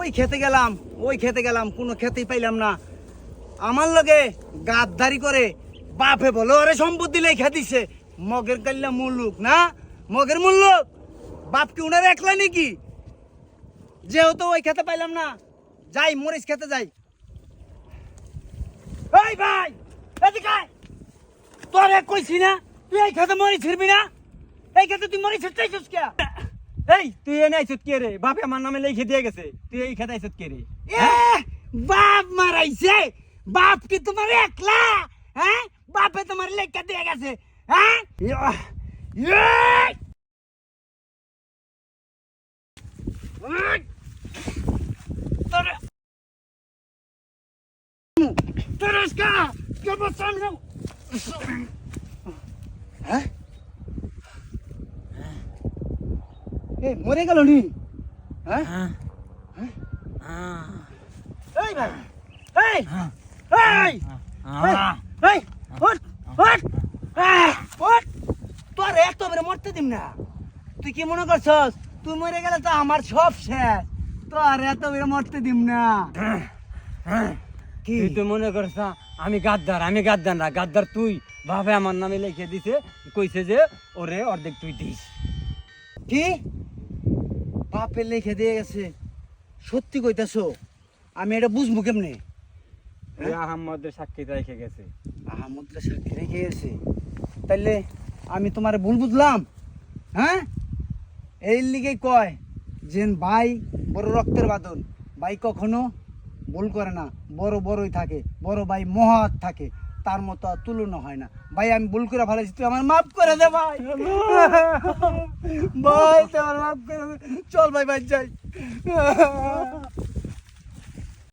ওই খেতে গেলাম কোনো খেতেই পাইলাম না। আমার লগে গাদ্দারি করে বাপে বলো ওরে সম্পত্তি দিলে খেতিছে। মগের কাল্লা মুল্লুক না, মগের মুল্লুক বাপ কি উনারে একলা নাকি? যেহেতু ওই খেতে পাইলাম না, যাই মরিচ খেতে যাই। এই ভাই এদিকে আয়। তোরে কইছি না তুই এই খেতে মরিচ ছিড়বি না? এই খেতে তুই মরিচ ছিড়তেছিস কে? এই তুই এনে আইছত কে রে? বাপে আমার নামে লিখে দিয়ে গেছে, তুই এই খেতে আইছত কে রে? বাপ মারাইছে? বাপ কি তোমার একলা? হ্যাঁ, বাপে তোমার লেখা দিয়ে গেছে? হ্যাঁ মরে গেল নি? হ্যাঁ এই ভাই এই এই এই ওঠ ওঠ ওঠ। তোর এত বেড়ে মরতে দিম না। তুই কি মনে করছস তুই মরে গেলে তো আমার সব শেষ? তোর এত বেড়ে মরতে দিম না। কি তুই তো মনে করছ আমি গাদ্দার না, গাদ্দার তুই। বাপে আমার নামে লিখে দিছে, কইছে যে ওরে অর্ধেক তুই দিস। কি বাপে লিখে দিয়ে গেছে? সত্যি কইতাছো? আমি এটা বুঝবো কেমনে? ওই আহমদের সাক্ষী রেখে গেছে। আহমদরা সাক্ষী রেখে গেছে? তাইলে আমি তোমার ভুল বুঝলাম? হ্যাঁ, এই লিগেই কয় যে ভাই বড় রক্তের বাঁধন। ভাই কখনো ভুল করে না, বড় বড়ই থাকে, বড় ভাই মহৎ থাকে, তার মতো আর তুলনা হয় না। ভাই আমি ভুল করে ফেলেছি, তুই আমার মাফ করে দে ভাই। ভাই তুই আমার মাফ করে দে। চল ভাই, ভাই যাই।